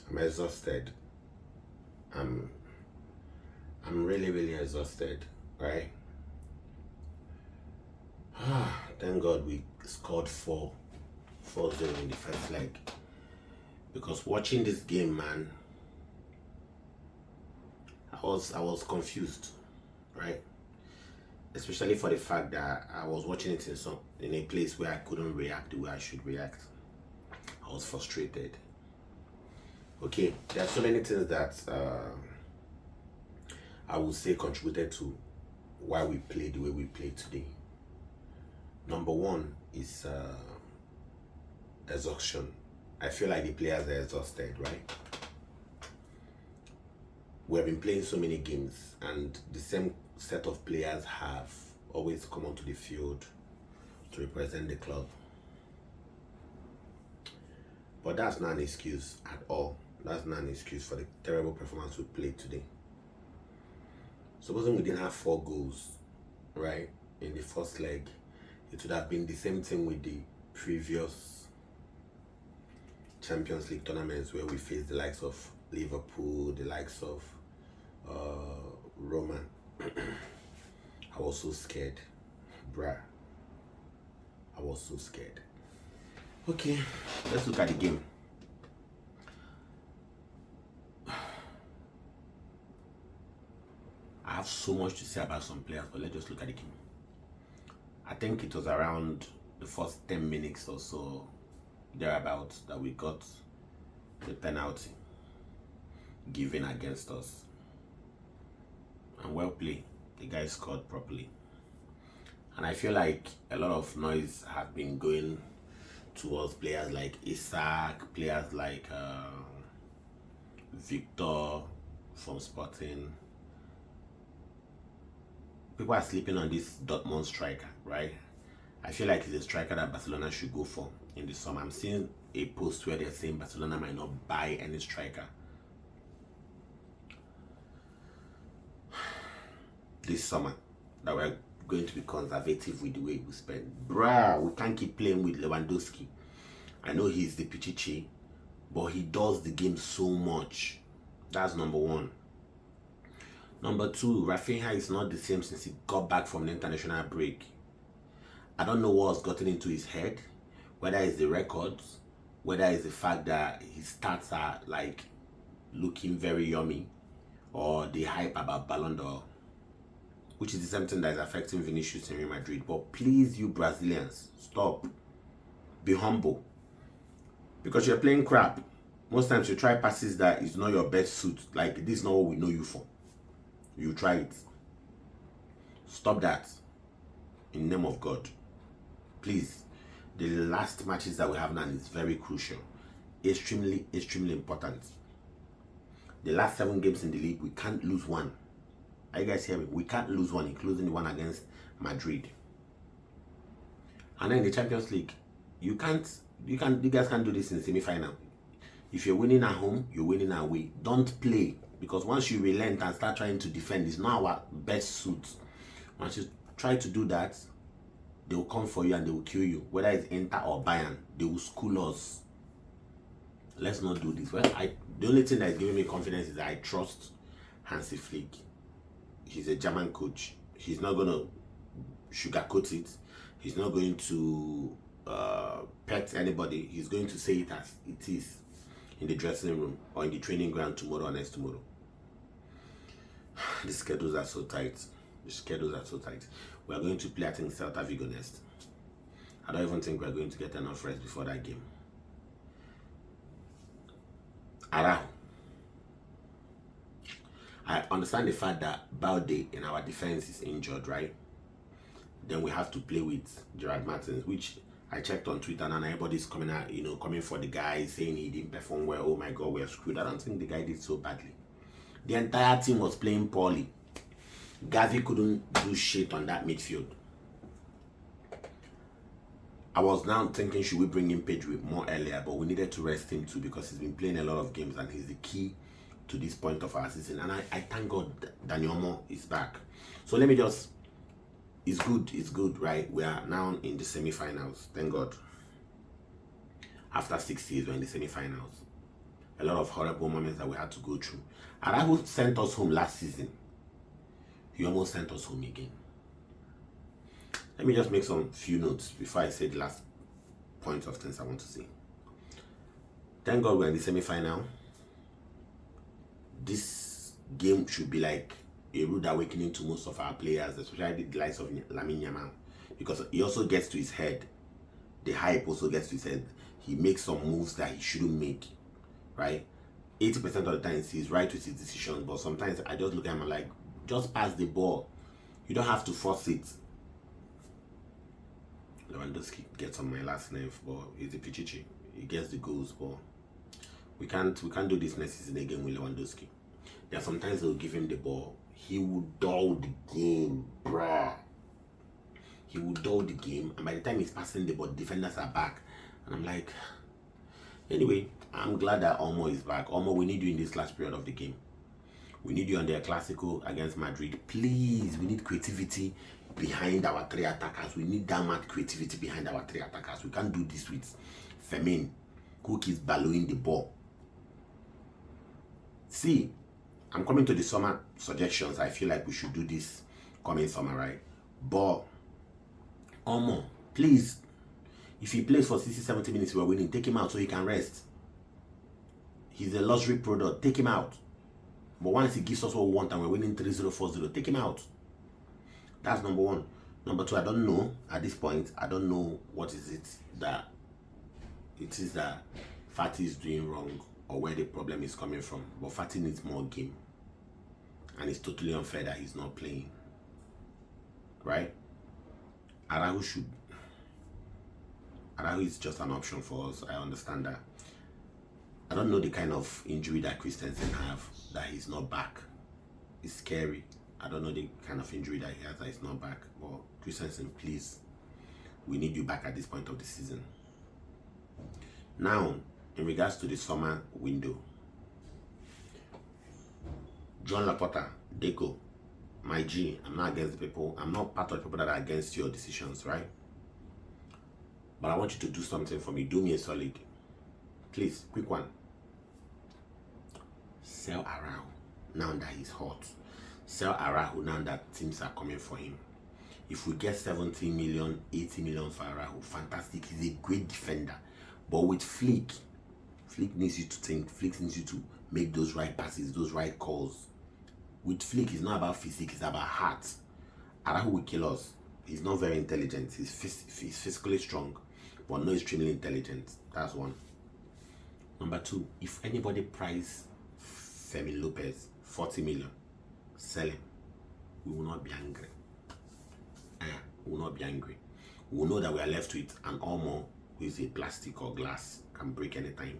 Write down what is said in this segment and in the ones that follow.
I'm exhausted. I'm I'm really exhausted, right? Thank God we scored 4-0 in the first leg. Because watching this game, man, I was confused, right? Especially for the fact that I was watching it in a place where I couldn't react the way I should react. I was frustrated. Okay, there are so many things that I would say contributed to why we played the way we played today. Number one is exhaustion. I feel like the players are exhausted, right? We have been playing so many games, and the same set of players have always come onto the field to represent the club. But that's not an excuse at all. That's not an excuse for the terrible performance we played today. Supposing we didn't have 4 goals, right, in the first leg, it would have been the same thing with the previous Champions League tournaments where we faced the likes of Liverpool, the likes of Roma. I was so scared, bruh. I was so scared. Okay, let's look at the game. I have so much to say about some players, but let's just look at the game. I think it was around the first 10 minutes or so, thereabouts, that we got the penalty given against us. And well played. The guy scored properly. And I feel like a lot of noise has been going towards players like Isaac, players like Victor from Sporting. People are sleeping on this Dortmund striker, right? I feel like it's a striker that Barcelona should go for in the summer. I'm seeing a post where they're saying Barcelona might not buy any striker this summer, that we're going to be conservative with the way we spend. Bruh, we can't keep playing with Lewandowski. I know he's the Pichichi, but he does the game so much. That's number one. Number two, Raphinha is not the same since he got back from the international break. I don't know what's gotten into his head, whether it's the records, whether it's the fact that his stats are like looking very yummy, or the hype about Ballon d'Or, which is the same thing that is affecting Vinicius in Real Madrid. But please, you Brazilians, stop. Be humble. Because you're playing crap. Most times you try passes that is not your best suit. Like, this is not what we know you for. You try it. Stop that. In the name of God. Please. The last matches that we have now is very crucial. Extremely important. The last 7 games in the league, we can't lose one. Are you guys hearing me? We can't lose one, including the one against Madrid. And then the Champions League, you guys can't do this in semi-final. If you're winning at home, you're winning away. Don't play, because once you relent and start trying to defend, it's not our best suit. Once you try to do that, they will come for you and they will kill you. Whether it's Inter or Bayern, they will school us. Let's not do this. Well, the only thing that is giving me confidence is that I trust Hansi Flick. He's a German coach. He's not going to sugarcoat it. He's not going to pet anybody. He's going to say it as it is in the dressing room or in the training ground tomorrow or next tomorrow. The schedules are so tight. We are going to play, I think, Celta Vigo next. I don't even think we're going to get enough rest before that game. Araujo. I understand the fact that Balde in our defense is injured, right? Then we have to play with Gerard Martins, which I checked on Twitter and everybody's coming out, coming for the guy, saying he didn't perform well. Oh my God, we're screwed. I don't think the guy did so badly. The entire team was playing poorly. Gavi couldn't do shit on that midfield. I was now thinking, should we bring in Pedro more earlier? But we needed to rest him too, because he's been playing a lot of games and he's the key to this point of our season. And I thank God Daniel is back. So let me just, it's good, right? We are now in the semi-finals, thank God. After 6 years, we're in the semi-finals. a lot of horrible moments that we had to go through. Araujo sent us home last season. He almost sent us home again. Let me just make some few notes before I say the last point of things I want to say. Thank God we're in the semi-final. This game should be like a rude awakening to most of our players, especially the likes of Lamine Yamal, because he also gets to his head. The hype also gets to his head. He makes some moves that he shouldn't make, right? 80% of the time he's right with his decisions, but sometimes I just look at him and like, just pass the ball. You don't have to force it. Lewandowski gets on my last nerve, but he's a pichichi. He gets the goals, but we can't do this next season again with Lewandowski. There are sometimes they'll give him the ball. He will dull the game, bruh. He will dull the game, and by the time he's passing the ball, defenders are back. And I'm like, anyway, I'm glad that Olmo is back. Olmo, we need you in this last period of the game. We need you on their Clasico against Madrid. Please, we need creativity behind our three attackers. We need that much creativity behind our three attackers. We can't do this with Fermin, who keeps ballowing the ball. See, I'm coming to the summer suggestions. I feel like we should do this coming summer, right? But, Olmo, please, if he plays for 60-70 minutes, we're winning. Take him out so he can rest. He's a luxury product. Take him out. But once he gives us what we want and we're winning 3-0, 4-0, take him out. That's number one. Number two, I don't know at this point. I don't know what is it that Fati is doing wrong or where the problem is coming from. But Fati needs more game. And it's totally unfair that he's not playing. Right? Araujo is just an option for us. I understand that. I don't know the kind of injury that Christensen have, that he's not back. It's scary. I don't know the kind of injury that he has that he's not back. But Christensen, please, we need you back at this point of the season. Now, in regards to the summer window, John Laporta, Deco, my G, I'm not against the people. I'm not part of the people that are against your decisions, right? But I want you to do something for me. Do me a solid. Please, quick one. Sell Araujo now that he's hot. Sell Araujo now that teams are coming for him. If we get 70 million, 80 million for Araujo, fantastic. He's a great defender. But with Flick needs you to think. Flick needs you to make those right passes, those right calls. With Flick, it's not about physique, it's about heart. Araujo will kill us. He's not very intelligent. He's physically strong, but not extremely intelligent. That's one. Number two, if anybody price Fermin Lopez 40 million, sell him. We will not be angry. We will not be angry. We will know that we are left with an Olmo who is a plastic or glass, can break anytime.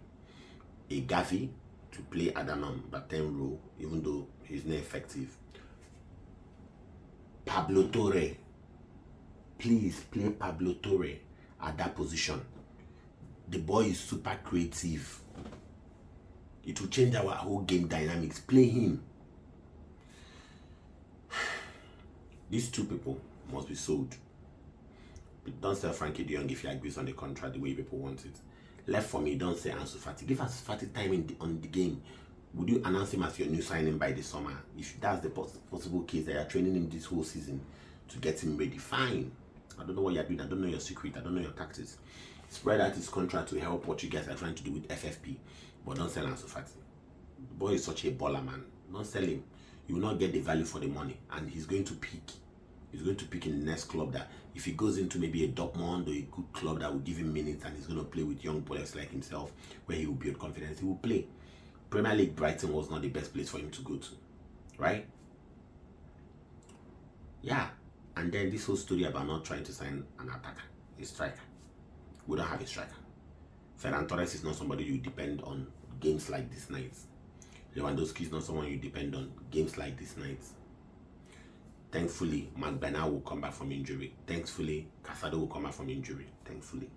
A Gavi to play Adanom, but 10 role, even though he's not effective. Pablo Torre. Please play Pablo Torre at that position. The boy is super creative. It will change our whole game dynamics. Play him. These two people must be sold. Don't sell Frankie de Jong if he agrees on the contract the way people want it. Left for me, don't say Ansu Fati. Give us Fati time on the game. Would you announce him as your new signing by the summer? If that's the possible case that you're training him this whole season to get him ready, fine. I don't know what you're doing. I don't know your secret. I don't know your tactics. Spread out his contract to help what you guys are trying to do with FFP. But don't sell Ansu Fati. The boy is such a baller, man. Don't sell him. You will not get the value for the money. And he's going to peak. He's going to pick in the next club that if he goes into maybe a Dortmund or a good club that will give him minutes and he's going to play with young players like himself where he will build confidence, he will play. Premier League Brighton was not the best place for him to go to, right? Yeah. And then this whole story about not trying to sign an attacker, a striker. We don't have a striker. Ferran Torres is not somebody you depend on games like this night. Lewandowski is not someone you depend on games like this night. Thankfully, McBennett will come back from injury. Thankfully, Casado will come back from injury. Thankfully.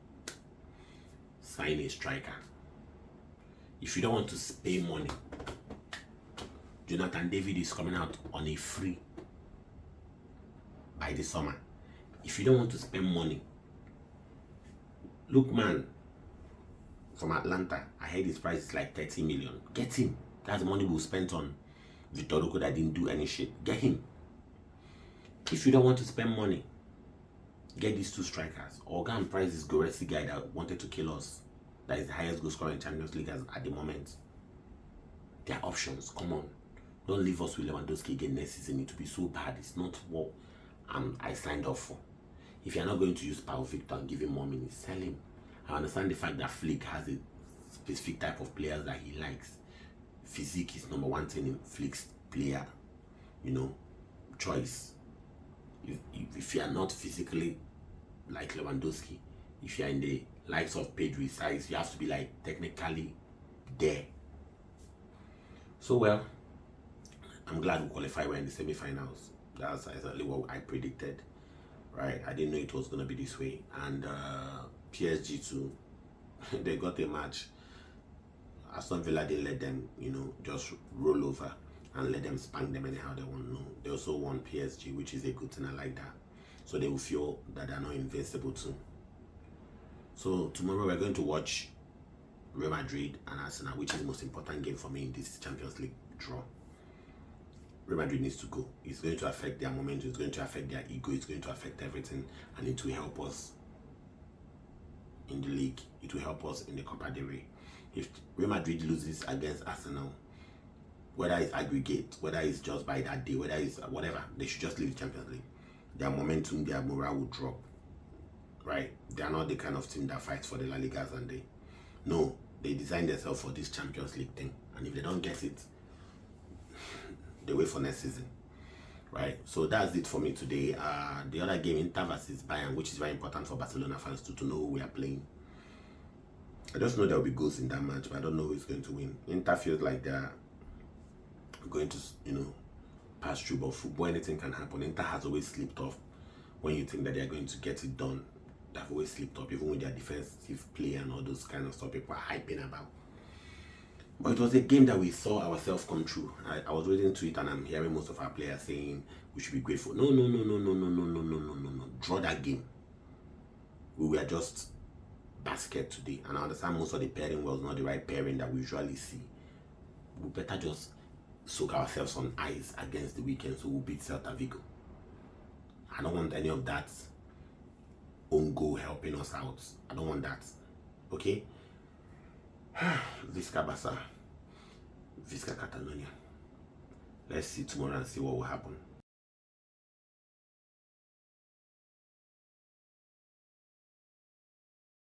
Sign a striker. If you don't want to spend money, Jonathan David is coming out on a free by the summer. If you don't want to spend money, look, man, from Atlanta. I heard his price is like 30 million. Get him. That's the money we spent on Victor Ruko that didn't do any shit. Get him. If you don't want to spend money, get these two strikers. Organ Price is Goretzka guy that wanted to kill us. That is the highest goal scorer in Champions League at the moment. There are options. Come on. Don't leave us with Lewandowski again next season. It will be so bad. It's not what I signed up for. If you're not going to use Pau Victor and give him more minutes, sell him. I understand the fact that Flick has a specific type of players that he likes. Physique is number one thing in Flick's player, choice. If you are not physically like Lewandowski, if you are in the likes of Pedri size, you have to be like technically there. So well, I'm glad we qualified. We're in the semi-finals. That's exactly what I predicted, right? I didn't know it was gonna be this way. And PSG too, they got a match. Aston Villa didn't let them, just roll over and let them spank them anyhow they want. No, they also won PSG, which is a good thing. I like that. So they will feel that they're not invincible too. So tomorrow we're going to watch Real Madrid and Arsenal, which is the most important game for me in this Champions League draw. Real Madrid needs to go. It's going to affect their momentum. It's going to affect their ego. It's going to affect everything, and it will help us in the league. It will help us in the Copa del Rey. If Real Madrid loses against Arsenal, whether it's aggregate, whether it's just by that day, whether it's whatever, they should just leave the Champions League. Their momentum, their morale will drop. Right? They are not the kind of team that fights for the La Ligas, and they designed themselves for this Champions League thing. And if they don't get it, they wait for next season. Right? So that's it for me today. The other game, Inter versus Bayern, which is very important for Barcelona fans to know who we are playing. I just know there will be goals in that match, but I don't know who is going to win. Inter feels like they're going to, pass through, but football, anything can happen. Inter has always slipped off when you think that they're going to get it done. They've always slipped up, even with their defensive play and all those kind of stuff people are hyping about. But it was a game that we saw ourselves come through. I was reading to it and I'm hearing most of our players saying we should be grateful. No. Draw that game. We were just basket today, and I understand most of the pairing was not the right pairing that we usually see. We better just soak ourselves on ice against the weekend so we'll beat Celta Vigo. I don't want any of that own goal helping us out. I don't want that. Okay? Visca Barça, Visca Catalonia. Let's see tomorrow and see what will happen.